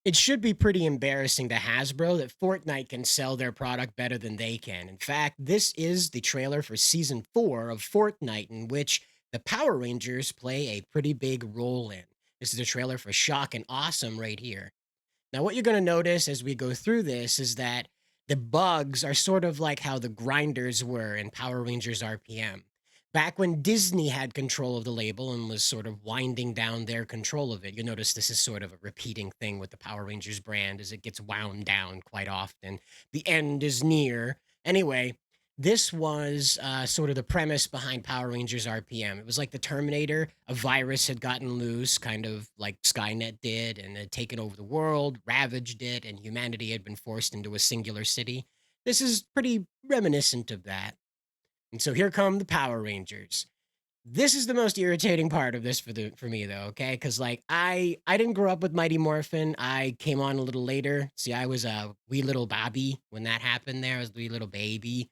It should be pretty embarrassing to Hasbro that Fortnite can sell their product better than they can. In fact, this is the trailer for season 4 of Fortnite, in which the Power Rangers play a pretty big role in. This is a trailer for Shock and Awesome right here. Now, what you're going to notice as we go through this is that the bugs are sort of like how the grinders were in Power Rangers RPM. Back when Disney had control of the label and was sort of winding down their control of it, you notice this is sort of a repeating thing with the Power Rangers brand as it gets wound down quite often. The end is near. Anyway, this was sort of the premise behind Power Rangers RPM. It was like the Terminator. A virus had gotten loose, kind of like Skynet did, and had taken over the world, ravaged it, and humanity had been forced into a singular city. This is pretty reminiscent of that. And so here come the Power Rangers. This is the most irritating part of this for me though, okay? Because like I didn't grow up with Mighty Morphin. I came on a little later. See, I was a wee little Bobby when that happened. There I was a wee little baby,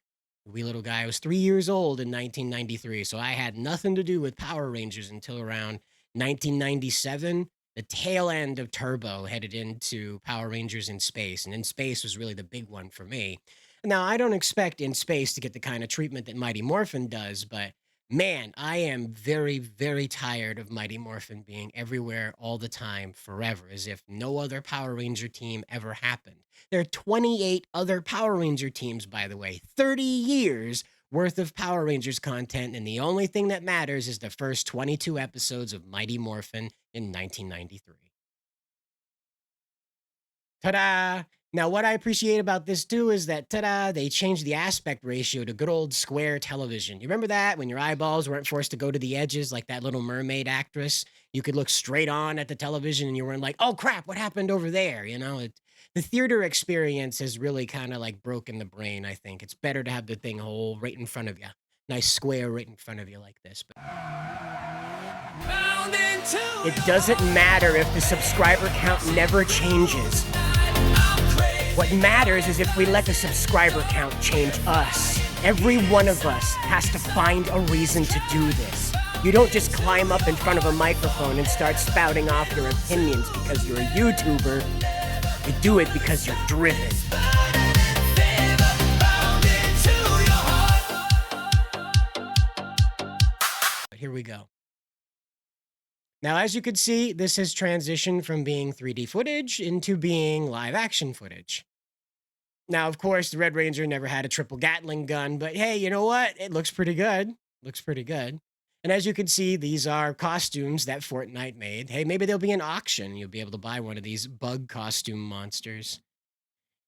a wee little guy. I was 3 years old in 1993, so I had nothing to do with Power Rangers until around 1997. The tail end of Turbo headed into Power Rangers in Space, and In Space was really the big one for me. Now, I don't expect In Space to get the kind of treatment that Mighty Morphin does, but man, I am very, very tired of Mighty Morphin being everywhere all the time forever, as if no other Power Ranger team ever happened. There are 28 other Power Ranger teams, by the way, 30 years worth of Power Rangers content, and the only thing that matters is the first 22 episodes of Mighty Morphin in 1993. Ta-da! Now, what I appreciate about this too is that, ta-da, they changed the aspect ratio to good old square television. You remember that when your eyeballs weren't forced to go to the edges like that Little Mermaid actress? You could look straight on at the television and you weren't like, oh crap, what happened over there? The theater experience has really kind of like broken the brain, I think. It's better to have the thing whole right in front of you. Nice square right in front of you like this. But it doesn't matter if the subscriber count never changes. What matters is if we let the subscriber count change us. Every one of us has to find a reason to do this. You don't just climb up in front of a microphone and start spouting off your opinions because you're a YouTuber. You do it because you're driven. But here we go. Now, as you can see, this has transitioned from being 3D footage into being live action footage. Now, of course, the Red Ranger never had a triple Gatling gun, but hey, you know what? It looks pretty good. Looks pretty good. And as you can see, these are costumes that Fortnite made. Hey, maybe there'll be an auction. You'll be able to buy one of these bug costume monsters.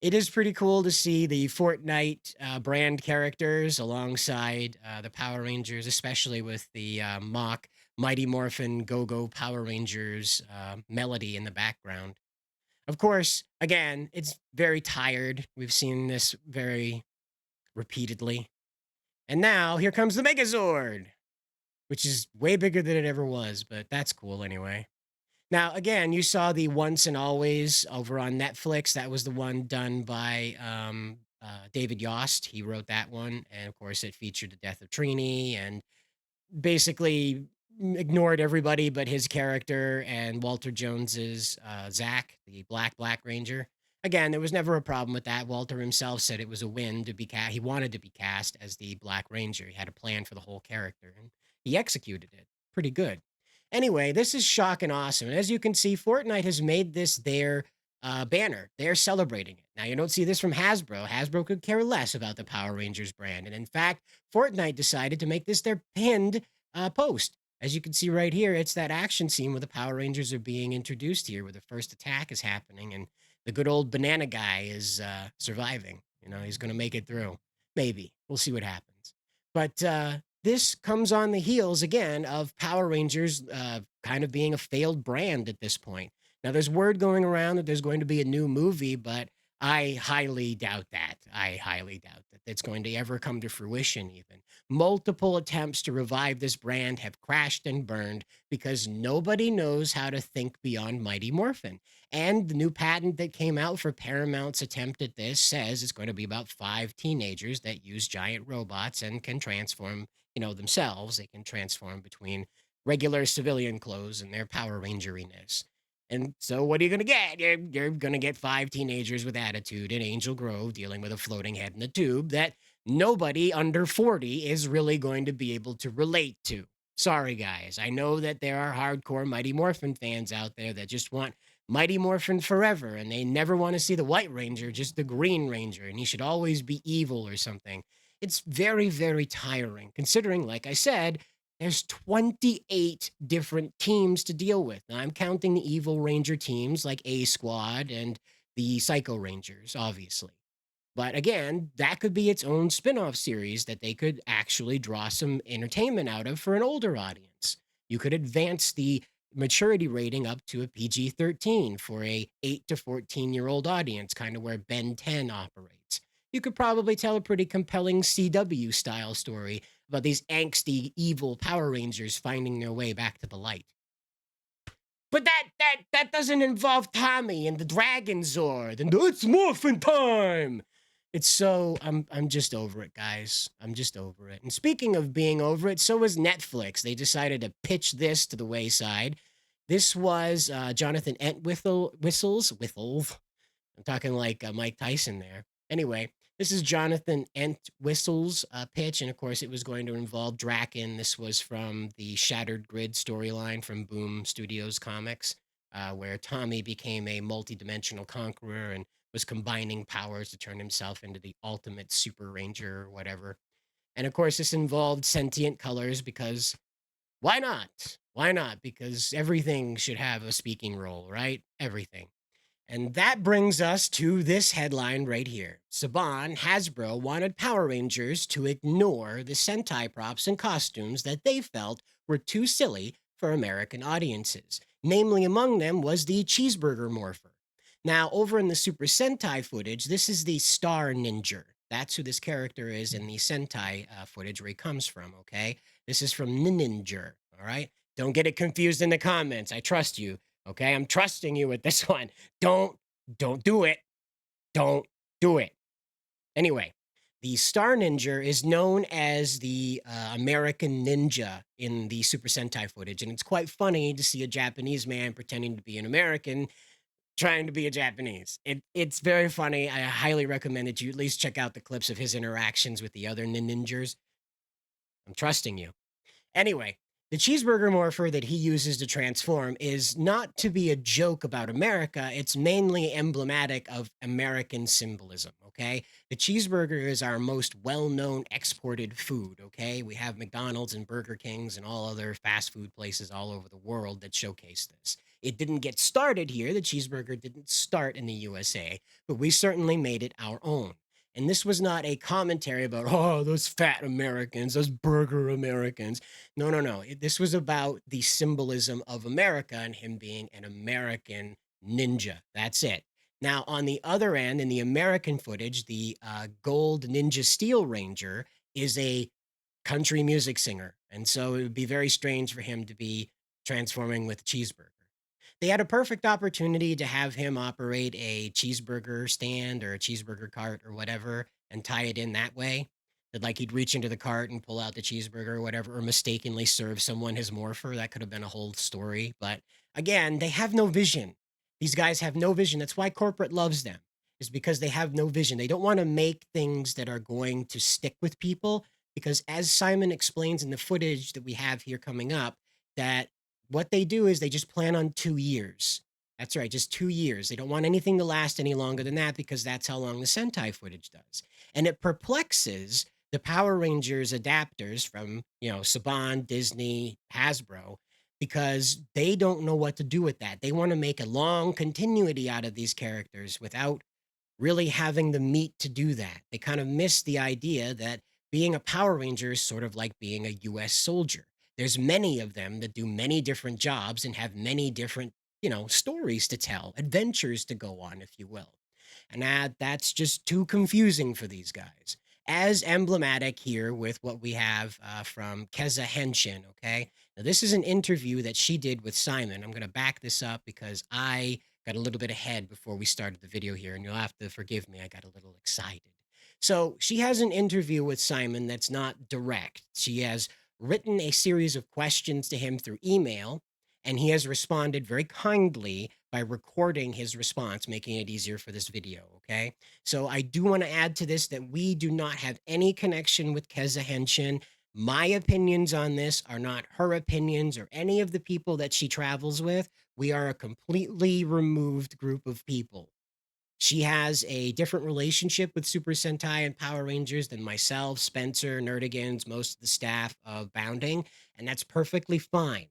It is pretty cool to see the Fortnite brand characters alongside the Power Rangers, especially with the mock Mighty Morphin Go Go Power Rangers melody in the background. Of course, again, it's very tired. We've seen this very repeatedly. And now here comes the Megazord, which is way bigger than it ever was, but that's cool anyway. Now, again, you saw the Once and Always over on Netflix. That was the one done by David Yost. He wrote that one. And of course, it featured the death of Trini and basically ignored everybody but his character and Walter Jones's Zach, the Black Ranger. Again, there was never a problem with that. Walter himself said it was a win to be cast. He wanted to be cast as the Black Ranger. He had a plan for the whole character, and he executed it pretty good. Anyway, this is Shock and Awesome. And as you can see, Fortnite has made this their banner. They're celebrating it. Now, you don't see this from Hasbro. Hasbro could care less about the Power Rangers brand. And in fact, Fortnite decided to make this their pinned post. As you can see right here, it's that action scene where the Power Rangers are being introduced here, where the first attack is happening, and the good old banana guy is surviving. He's going to make it through. Maybe. We'll see what happens. But this comes on the heels, again, of Power Rangers kind of being a failed brand at this point. Now, there's word going around that there's going to be a new movie, but I highly doubt that. I highly doubt that it's going to ever come to fruition, even. Multiple attempts to revive this brand have crashed and burned because nobody knows how to think beyond Mighty Morphin. And the new patent that came out for Paramount's attempt at this says it's going to be about 5 teenagers that use giant robots and can transform, themselves. They can transform between regular civilian clothes and their Power Rangeriness. And so what are you going to get? You're going to get five teenagers with attitude in Angel Grove dealing with a floating head in a tube that nobody under 40 is really going to be able to relate to. Sorry, guys. I know that there are hardcore Mighty Morphin fans out there that just want Mighty Morphin forever and they never want to see the White Ranger, just the Green Ranger, and he should always be evil or something. It's very, very tiring, considering, like I said, there's 28 different teams to deal with. Now, I'm counting the Evil Ranger teams like A Squad and the Psycho Rangers, obviously. But again, that could be its own spin off series that they could actually draw some entertainment out of for an older audience. You could advance the maturity rating up to a PG-13 for a 8 to 14-year-old audience, kind of where Ben 10 operates. You could probably tell a pretty compelling CW style story about these angsty, evil Power Rangers finding their way back to the light. But that doesn't involve Tommy and the Dragon Zord and it's morphin time. It's so I'm just over it, guys. I'm just over it. And speaking of being over it, so was Netflix. They decided to pitch this to the wayside. This was Jonathan Whistles. I'm talking like Mike Tyson there. Anyway, this is Jonathan Entwistle's pitch, and of course, it was going to involve Draken. This was from the Shattered Grid storyline from Boom Studios Comics, where Tommy became a multidimensional conqueror and was combining powers to turn himself into the ultimate Super Ranger or whatever. And of course, this involved sentient colors because why not? Why not? Because everything should have a speaking role, right? Everything. And that brings us to this headline right here. Saban Hasbro wanted Power Rangers to ignore the Sentai props and costumes that they felt were too silly for American audiences. Namely, among them was the Cheeseburger Morpher. Now, over in the Super Sentai footage, this is the Star Ninja. That's who this character is in the Sentai footage where he comes from, okay? This is from Ninja, all right? Don't get it confused in the comments. I trust you, okay? I'm trusting you with this one. Don't do it. Don't do it. Anyway, the Star Ninja is known as the American Ninja in the Super Sentai footage, and it's quite funny to see a Japanese man pretending to be an American trying to be a Japanese. It's very funny. I highly recommend that you at least check out the clips of his interactions with the other ninjas. I'm trusting you. Anyway, the cheeseburger morpher that he uses to transform is not to be a joke about America. It's mainly emblematic of American symbolism, okay? The cheeseburger is our most well known exported food, okay? We have McDonald's and Burger Kings and all other fast food places all over the world that showcase this. It didn't get started here. The cheeseburger didn't start in the USA, but we certainly made it our own. And this was not a commentary about, oh, those fat Americans, those burger Americans. No, no, no. This was about the symbolism of America and him being an American ninja. That's it. Now, on the other end, in the American footage, the Gold Ninja Steel Ranger is a country music singer. And so it would be very strange for him to be transforming with a cheeseburger. They had a perfect opportunity to have him operate a cheeseburger stand or a cheeseburger cart or whatever and tie it in that way. That like he'd reach into the cart and pull out the cheeseburger or whatever, or mistakenly serve someone his morpher. That could have been a whole story. But again, they have no vision. These guys have no vision. That's why corporate loves them, is because they have no vision. They don't want to make things that are going to stick with people. Because as Simon explains in the footage that we have here coming up, that what they do is they just plan on 2 years. That's right, just 2 years. They don't want anything to last any longer than that because that's how long the Sentai footage does. And it perplexes the Power Rangers adapters from, Saban, Disney, Hasbro, because they don't know what to do with that. They want to make a long continuity out of these characters without really having the meat to do that. They kind of miss the idea that being a Power Ranger is sort of like being a US soldier. There's many of them that do many different jobs and have many different, stories to tell, adventures to go on, if you will. And that's just too confusing for these guys. As emblematic here with what we have from Keza Henshin, okay? Now, this is an interview that she did with Simon. I'm going to back this up because I got a little bit ahead before we started the video here, and you'll have to forgive me. I got a little excited. So she has an interview with Simon that's not direct. She has written a series of questions to him through email, and he has responded very kindly by recording his response, making it easier for this video, okay? So I do want to add to this that we do not have any connection with Keza Henshin. My opinions on this are not her opinions or any of the people that she travels with. We are a completely removed group of people. She has a different relationship with Super Sentai and Power Rangers than myself, Spencer, Nerdigans, most of the staff of Bounding, and that's perfectly fine.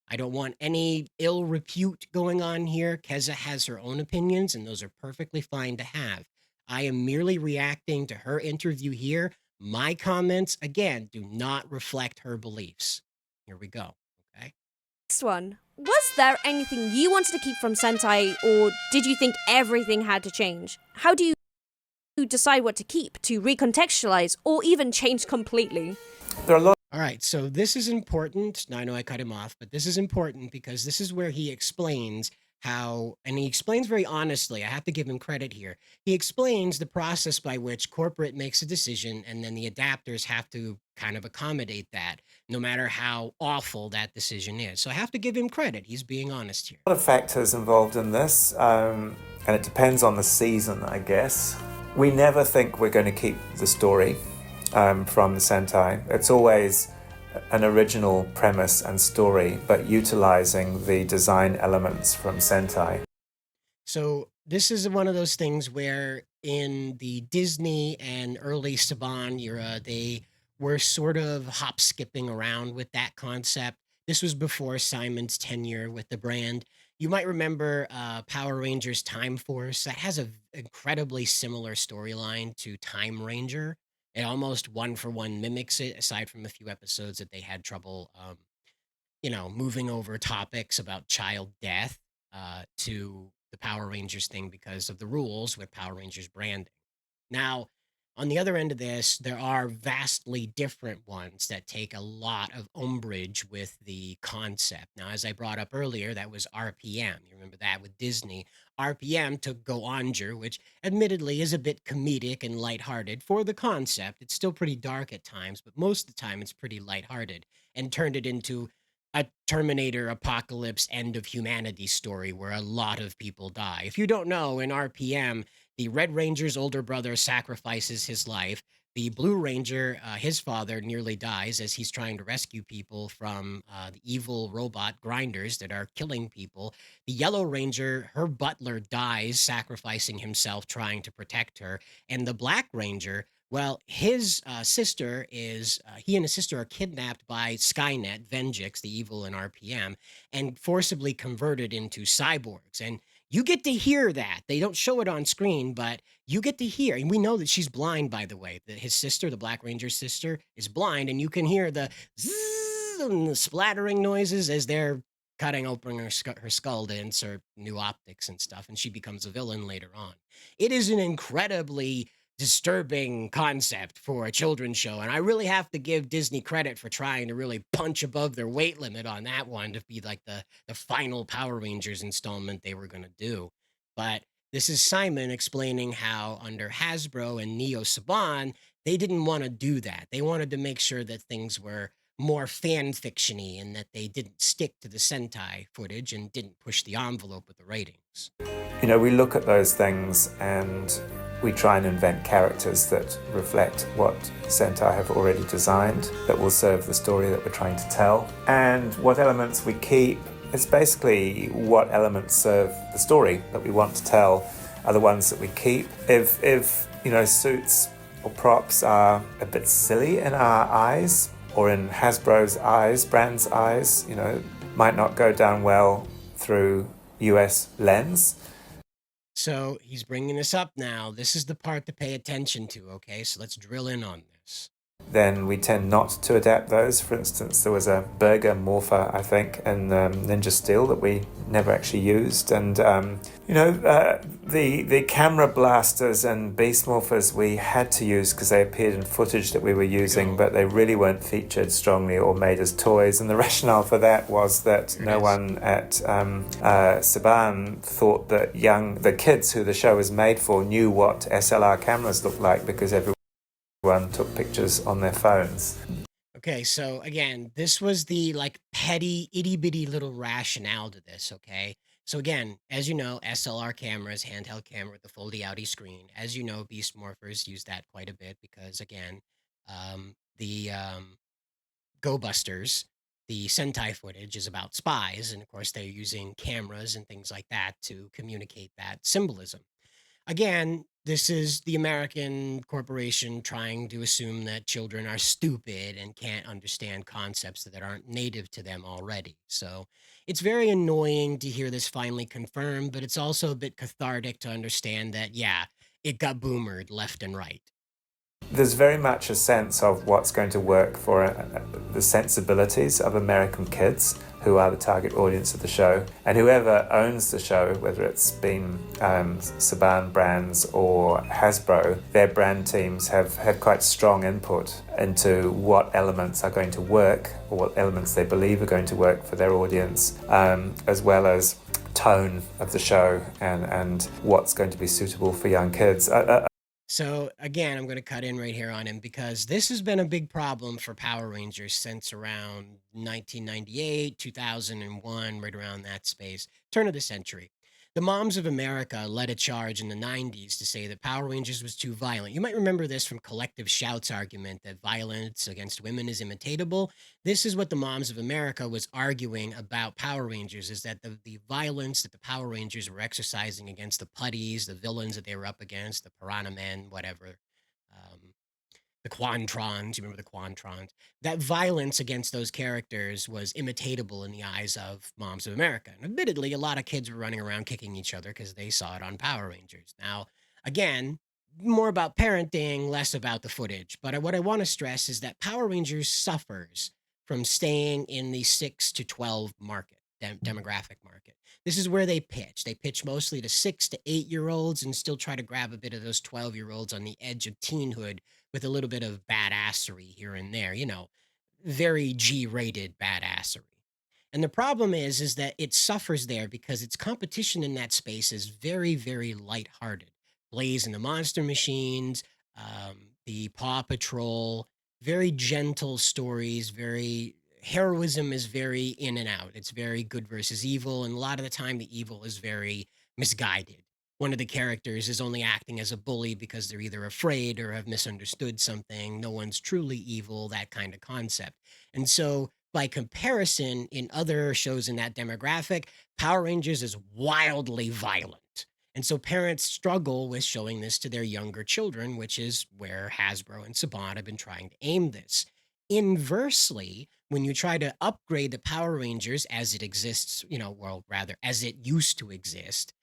I don't want any ill repute going on here. Keza has her own opinions, and those are perfectly fine to have. I am merely reacting to her interview here. My comments, again, do not reflect her beliefs. Here we go. Okay. Next one. Was there anything you wanted to keep from Sentai, or did you think everything had to change? How do you decide what to keep, to recontextualize, or even change completely? There are a lot. All right, so this is important. Now, I know I cut him off, but this is important because this is where he explains how, and he explains very honestly. I have to give him credit here. He explains the process by which corporate makes a decision, and then the adapters have to kind of accommodate that, no matter how awful that decision is. So I have to give him credit. He's being honest here. A lot of factors involved in this, and it depends on the season, I guess. We never think we're going to keep the story from the Sentai. It's always an original premise and story, but utilizing the design elements from Sentai. So this is one of those things where in the Disney and early Saban era, they were sort of hop skipping around with that concept. This was before Simon's tenure with the brand. You might remember Power Rangers Time Force. That has a incredibly similar storyline to Time Ranger. It almost one for one mimics it, aside from a few episodes that they had trouble moving over topics about child death to the Power Rangers thing because of the rules with Power Rangers branding. Now, on the other end of this, there are vastly different ones that take a lot of umbrage with the concept. Now, as I brought up earlier, that was RPM. You remember that with Disney. RPM took Go Onger, which admittedly is a bit comedic and lighthearted for the concept. It's still pretty dark at times, but most of the time it's pretty lighthearted, and turned it into a Terminator apocalypse end of humanity story where a lot of people die. If you don't know, in RPM, the Red Ranger's older brother sacrifices his life. The Blue Ranger, his father, nearly dies as he's trying to rescue people from the evil robot grinders that are killing people. The Yellow Ranger, her butler, dies sacrificing himself trying to protect her. And the Black Ranger, well, his sister is, he and his sister are kidnapped by Skynet, Venjix, the evil in RPM, and forcibly converted into cyborgs. And you get to hear that. They don't show it on screen, but you get to hear. And we know that she's blind, by the way. His sister, the Black Ranger's sister, is blind, and you can hear the zzz and the splattering noises as they're cutting open her skull to insert new optics and stuff, and she becomes a villain later on. It is an incredibly disturbing concept for a children's show, and I really have to give Disney credit for trying to really punch above their weight limit on that one to be like the final Power Rangers installment they were going to do. But this is Simon explaining how under Hasbro and Neo Saban, they didn't want to do that. They wanted to make sure that things were more fan fiction-y and that they didn't stick to the Sentai footage and didn't push the envelope with the ratings. You know, we look at those things and we try and invent characters that reflect what Sentai have already designed, that will serve the story that we're trying to tell. And what elements we keep, it's basically what elements serve the story that we want to tell are the ones that we keep. If suits or props are a bit silly in our eyes, or in Hasbro's eyes, brand's eyes, might not go down well through US lens. So he's bringing this up now. This is the part to pay attention to, okay? So let's drill in on this. Then we tend not to adapt those. For instance, there was a burger morpher, I think, in Ninja Steel that we never actually used. And, the camera blasters and beast morphers we had to use because they appeared in footage that we were using, but they really weren't featured strongly or made as toys. And the rationale for that was that no one at Saban thought that the kids who the show was made for knew what SLR cameras looked like because everyone took pictures on their phones. Okay, so again, this was the petty itty bitty little rationale to this, okay? So again, as you know, SLR cameras, handheld camera with the foldy outy screen. As you know, Beast Morphers use that quite a bit because again, the Go Busters, the Sentai footage is about spies, and of course they're using cameras and things like that to communicate that symbolism. Again, this is the American corporation trying to assume that children are stupid and can't understand concepts that aren't native to them already. So it's very annoying to hear this finally confirmed, but it's also a bit cathartic to understand that, yeah, it got boomered left and right. There's very much a sense of what's going to work for the sensibilities of American kids, who are the target audience of the show. And whoever owns the show, whether it's been Saban brands or Hasbro, their brand teams have had quite strong input into what elements are going to work, or what elements they believe are going to work for their audience, as well as tone of the show and what's going to be suitable for young kids. So again, I'm going to cut in right here on him because this has been a big problem for Power Rangers since around 1998, 2001, right around that space, turn of the century. The Moms of America led a charge in the 90s to say that Power Rangers was too violent. You might remember this from Collective Shout's argument that violence against women is imitatable. This is what the Moms of America was arguing about Power Rangers, is that the violence that the Power Rangers were exercising against the putties, the villains that they were up against, the Piranha Men, whatever, um, the Quantrons, you remember the Quantrons? That violence against those characters was imitatable in the eyes of Moms of America. And admittedly, a lot of kids were running around kicking each other because they saw it on Power Rangers. Now, again, more about parenting, less about the footage. But what I want to stress is that Power Rangers suffers from staying in the 6 to 12 market, demographic market. This is where they pitch. They pitch mostly to 6 to 8-year-olds and still try to grab a bit of those 12-year-olds on the edge of teenhood with a little bit of badassery here and there, very G-rated badassery. And the problem is that it suffers there because its competition in that space is very, very lighthearted. Blaze and the Monster Machines, the Paw Patrol, very gentle stories, very heroism is very in and out. It's very good versus evil, and a lot of the time the evil is very misguided. One of the characters is only acting as a bully because they're either afraid or have misunderstood something. No one's truly evil, that kind of concept. And so, by comparison, in other shows in that demographic, Power Rangers is wildly violent. And so parents struggle with showing this to their younger children, which is where Hasbro and Saban have been trying to aim this. Inversely, when you try to upgrade the Power Rangers as it exists, well, rather, as it used to exist,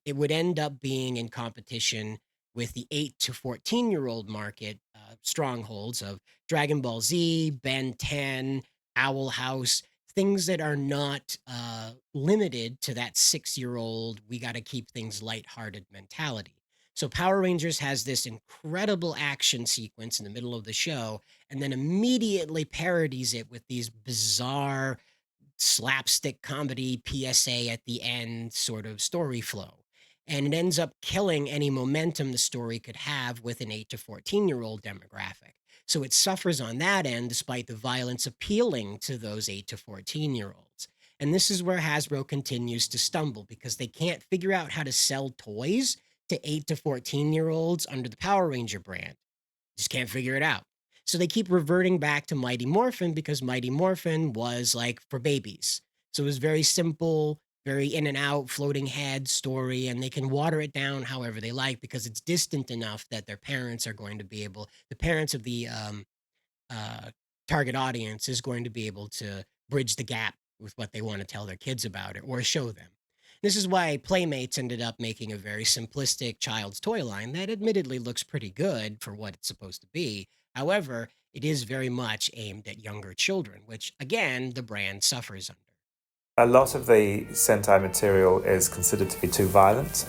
it would end up being in competition with the 8 to 14-year-old market strongholds of Dragon Ball Z, Ben 10, Owl House, things that are not limited to that 6-year-old, we got to keep things lighthearted mentality. So Power Rangers has this incredible action sequence in the middle of the show and then immediately parodies it with these bizarre slapstick comedy PSA at the end sort of story flow. And it ends up killing any momentum the story could have with an 8 to 14-year-old demographic. So it suffers on that end despite the violence appealing to those 8 to 14-year-olds. And this is where Hasbro continues to stumble because they can't figure out how to sell toys to 8 to 14-year-olds under the Power Ranger brand. Just can't figure it out. So they keep reverting back to Mighty Morphin because Mighty Morphin was like for babies. So it was very simple, very in and out, floating head story, and they can water it down however they like because it's distant enough that their parents are going to be able, the parents of the uh, target audience is going to be able to bridge the gap with what they want to tell their kids about it or show them. This is why Playmates ended up making a very simplistic child's toy line that admittedly looks pretty good for what it's supposed to be. However, it is very much aimed at younger children, which again, the brand suffers under. A lot of the Sentai material is considered to be too violent,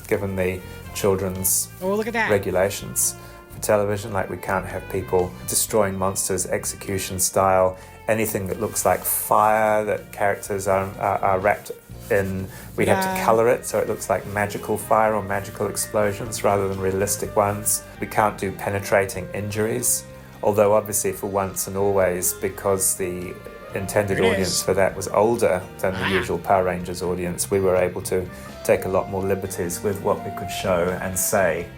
given the children's Look at that. regulations for television. Like, we can't have people destroying monsters execution style. Anything that looks like fire that characters are wrapped in, we have to color it so it looks like magical fire or magical explosions rather than realistic ones. We can't do penetrating injuries, although obviously for once and always, because the intended There it audience is. for that was older than the Ah. usual Power Rangers audience, we were able to take a lot more liberties with what we could show and say.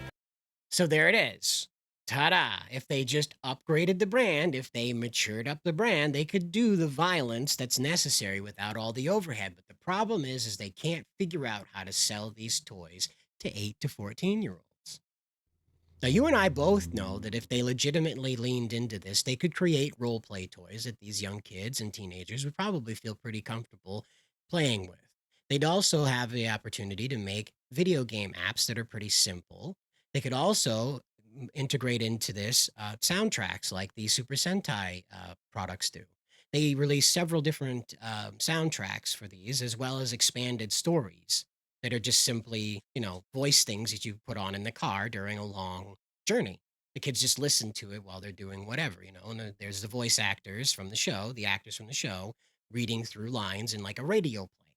So there it is. Ta-da. If they just upgraded the brand, if they matured up the brand, they could do the violence that's necessary without all the overhead. But the problem is they can't figure out how to sell these toys to 8 to 14-year-olds. Now, you and I both know that if they legitimately leaned into this, they could create role play toys that these young kids and teenagers would probably feel pretty comfortable playing with. They'd also have the opportunity to make video game apps that are pretty simple. They could also integrate into this soundtracks like the Super Sentai products do. They release several different soundtracks for these, as well as expanded stories that are just simply, voice things that you put on in the car during a long journey. The kids just listen to it while they're doing whatever, and there's the voice actors from the show, the actors from the show, reading through lines in like a radio play.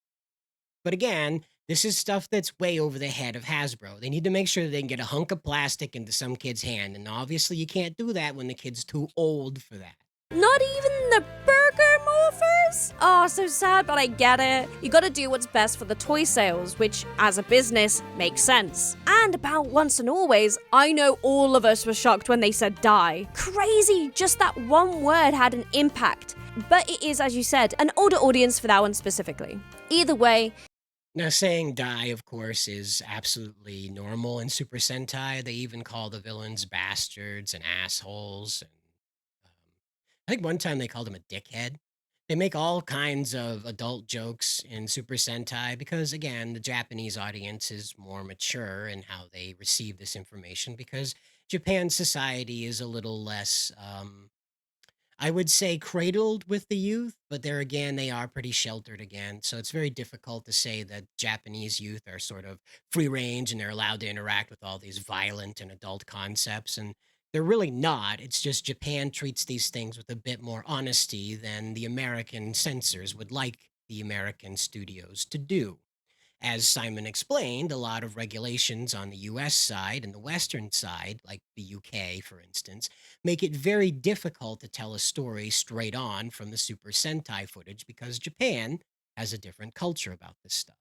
But again, this is stuff that's way over the head of Hasbro. They need to make sure that they can get a hunk of plastic into some kid's hand. And obviously, you can't do that when the kid's too old for that. Not even the burger morphers? Oh, so sad, but I get it. You gotta do what's best for the toy sales, which, as a business, makes sense. And about once and always, I know all of us were shocked when they said die. Crazy, just that one word had an impact. But it is, as you said, an older audience for that one specifically. Either way, Now, saying die, of course, is absolutely normal in Super Sentai. They even call the villains bastards and assholes. And I think one time they called him a dickhead. They make all kinds of adult jokes in Super Sentai because, again, the Japanese audience is more mature in how they receive this information because Japan's society is a little less I would say cradled with the youth, but there again, they are pretty sheltered again. So it's very difficult to say that Japanese youth are sort of free range and they're allowed to interact with all these violent and adult concepts. And they're really not. It's just Japan treats these things with a bit more honesty than the American censors would like the American studios to do. As Simon explained, a lot of regulations on the US side and the Western side, like the UK, for instance, make it very difficult to tell a story straight on from the Super Sentai footage because Japan has a different culture about this stuff.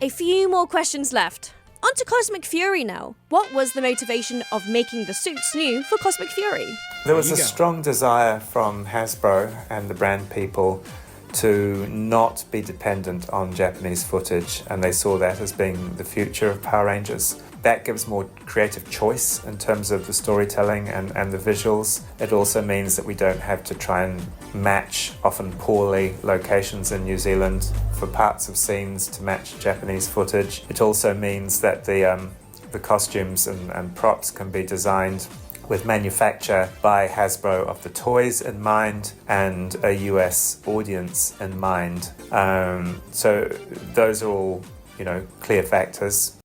a few more questions left. On to Cosmic Fury now. What was the motivation of making the suits new for Cosmic Fury? There was There a you go. strong desire from Hasbro and the brand people to not be dependent on Japanese footage, and they saw that as being the future of Power Rangers. That gives more creative choice in terms of the storytelling and the visuals. It also means that we don't have to try and match often poorly locations in New Zealand for parts of scenes to match Japanese footage. It also means that the costumes and props can be designed with manufacture by Hasbro of the toys in mind and a US audience in mind. So those are all, clear factors.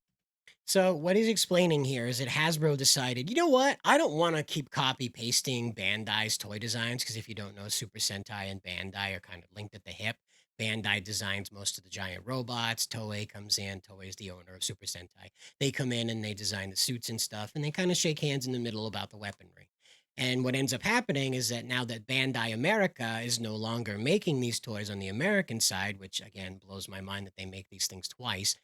So what he's explaining here is that Hasbro decided, you know what? I don't want to keep copy pasting Bandai's toy designs because if you don't know, Super Sentai and Bandai are kind of linked at the hip. Bandai designs most of the giant robots. Toei comes in. Toei is the owner of Super Sentai. They come in and they design the suits and stuff, and they kind of shake hands in the middle about the weaponry. And what ends up happening is that now that Bandai America is no longer making these toys on the American side, which again blows my mind that they make these things twice,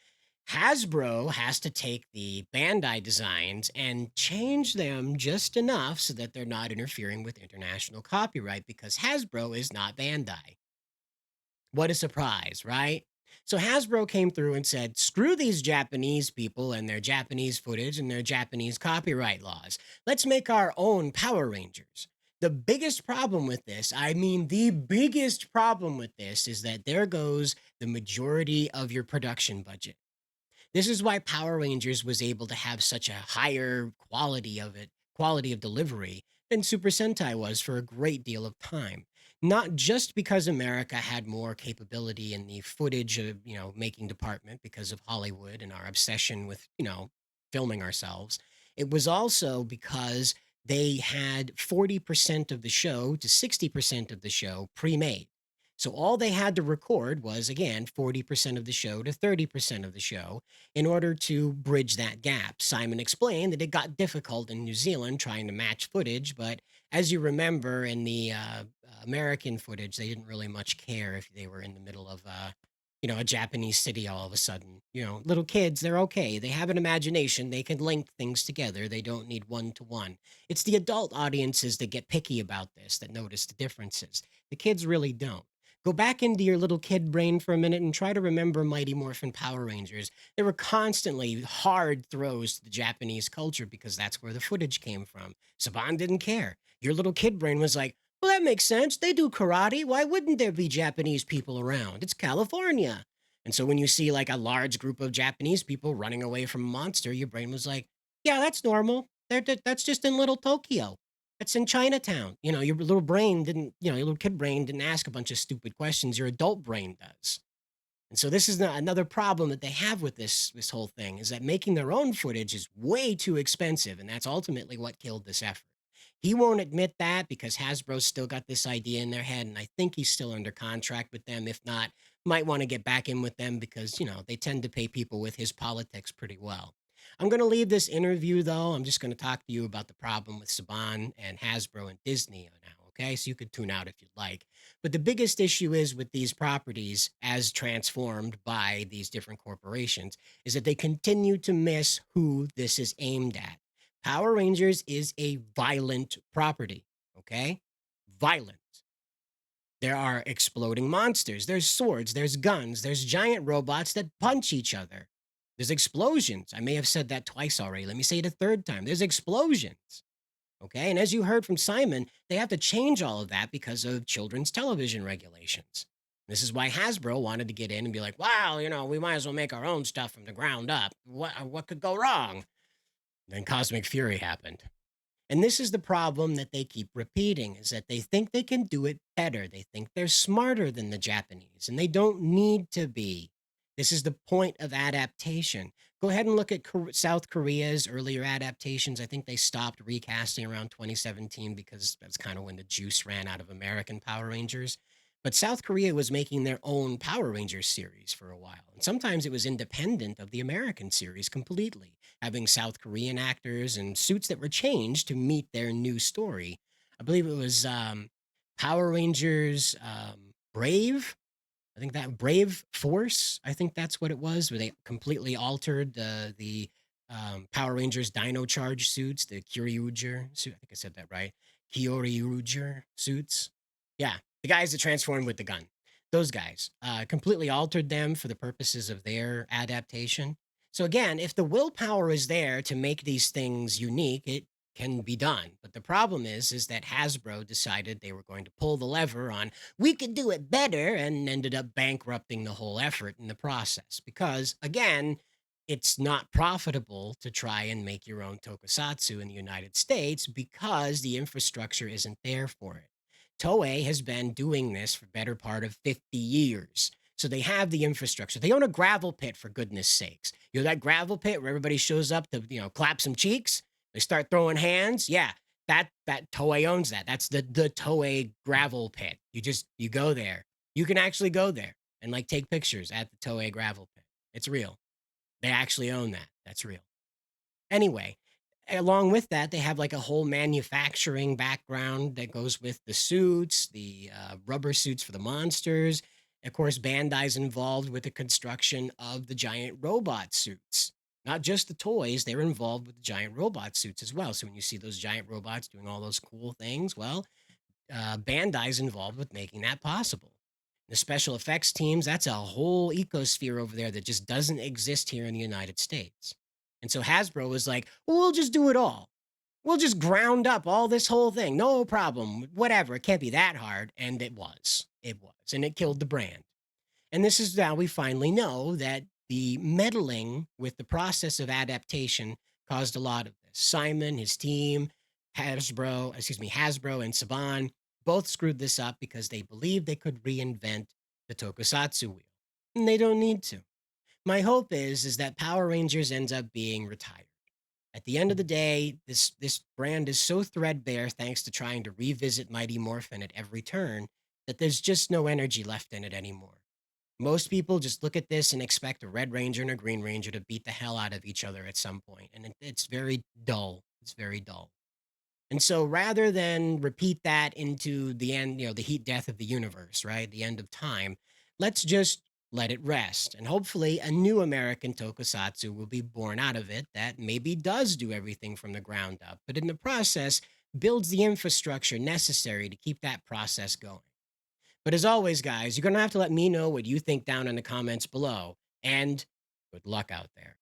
Hasbro has to take the Bandai designs and change them just enough so that they're not interfering with international copyright because Hasbro is not Bandai. What a surprise, right? So Hasbro came through and said, screw these Japanese people and their Japanese footage and their Japanese copyright laws. Let's make our own Power Rangers. The biggest problem with this, I mean, the biggest problem with this is that there goes the majority of your production budget. This is why Power Rangers was able to have such a higher quality of delivery than Super Sentai was for a great deal of time. Not just because America had more capability in the footage of, making department because of Hollywood and our obsession with, filming ourselves. It was also because they had 40% of the show to 60% of the show pre-made. So all they had to record was, again, 40% of the show to 30% of the show in order to bridge that gap. Simon explained that it got difficult in New Zealand trying to match footage, but as you remember in the American footage, they didn't really much care if they were in the middle of, a Japanese city all of a sudden. Little kids, they're okay. They have an imagination. They can link things together. They don't need one to one. It's the adult audiences that get picky about this, that notice the differences. The kids really don't. Go back into your little kid brain for a minute and try to remember Mighty Morphin Power Rangers. There were constantly hard throws to the Japanese culture because that's where the footage came from. Saban didn't care. Your little kid brain was like, well, that makes sense. They do karate. Why wouldn't there be Japanese people around? It's California. And so when you see like a large group of Japanese people running away from a monster, your brain was like, yeah, that's normal. That's just in little Tokyo. That's in Chinatown. Your little brain didn't, your little kid brain didn't ask a bunch of stupid questions. Your adult brain does. And so this is another problem that they have with this whole thing is that making their own footage is way too expensive, and that's ultimately what killed this effort. He won't admit that because Hasbro's still got this idea in their head, and I think he's still under contract with them. If not, might want to get back in with them because, they tend to pay people with his politics pretty well. I'm going to leave this interview though. I'm just going to talk to you about the problem with Saban and Hasbro and Disney now, okay? So you could tune out if you'd like. But the biggest issue is with these properties as transformed by these different corporations is that they continue to miss who this is aimed at. Power Rangers is a violent property, okay? Violent. There are exploding monsters, there's swords, there's guns, there's giant robots that punch each other. There's explosions. I may have said that twice already. Let me say it a third time. There's explosions. Okay. And as you heard from Simon, they have to change all of that because of children's television regulations. This is why Hasbro wanted to get in and be like, wow, we might as well make our own stuff from the ground up. What could go wrong? Then Cosmic Fury happened. And this is the problem that they keep repeating is that they think they can do it better. They think they're smarter than the Japanese, and they don't need to be. This is the point of adaptation. Go ahead and look at South Korea's earlier adaptations. I think they stopped recasting around 2017 because that's kind of when the juice ran out of American Power Rangers. But South Korea was making their own Power Rangers series for a while. And sometimes it was independent of the American series completely, having South Korean actors and suits that were changed to meet their new story. I believe it was Power Rangers Brave. I think that Brave Force, I think that's what it was, where they completely altered the Power Rangers Dino Charge suits, the Kyoryuger suit. I think I said that right. Kyoryuger suits. Yeah, the guys that transformed with the gun. Those guys completely altered them for the purposes of their adaptation. So again, if the willpower is there to make these things unique, it can be done. But the problem is that Hasbro decided they were going to pull the lever on we could do it better and ended up bankrupting the whole effort in the process because again, it's not profitable to try and make your own tokusatsu in the United States because the infrastructure isn't there for it. Toei has been doing this for better part of 50 years. So they have the infrastructure. They own a gravel pit, for goodness sakes. That gravel pit where everybody shows up to, clap some cheeks. They start throwing hands. Yeah, that Toei owns that. That's the Toei gravel pit. You go there. You can actually go there and like take pictures at the Toei gravel pit. It's real. They actually own that. That's real. Anyway, along with that, they have like a whole manufacturing background that goes with the suits, the rubber suits for the monsters. Of course, Bandai's involved with the construction of the giant robot suits. Not just the toys, they're involved with the giant robot suits as well. So when you see those giant robots doing all those cool things, well, Bandai's involved with making that possible. The special effects teams, that's a whole ecosphere over there that just doesn't exist here in the United States. And so Hasbro was like, well, we'll just do it all. We'll just ground up all this whole thing. No problem. Whatever. It can't be that hard. And it was. It was. And it killed the brand. And this is how we finally know that the meddling with the process of adaptation caused a lot of this. Simon, his team, Hasbro and Saban both screwed this up because they believed they could reinvent the tokusatsu wheel. And they don't need to. My hope is that Power Rangers ends up being retired. At the end of the day, this brand is so threadbare thanks to trying to revisit Mighty Morphin at every turn that there's just no energy left in it anymore. Most people just look at this and expect a Red Ranger and a Green Ranger to beat the hell out of each other at some point, and it's very dull. It's very dull. And so rather than repeat that into the end, the heat death of the universe, right? The end of time, let's just let it rest. And hopefully a new American tokusatsu will be born out of it that maybe does do everything from the ground up, but in the process builds the infrastructure necessary to keep that process going. But as always, guys, you're going to have to let me know what you think down in the comments below. And good luck out there.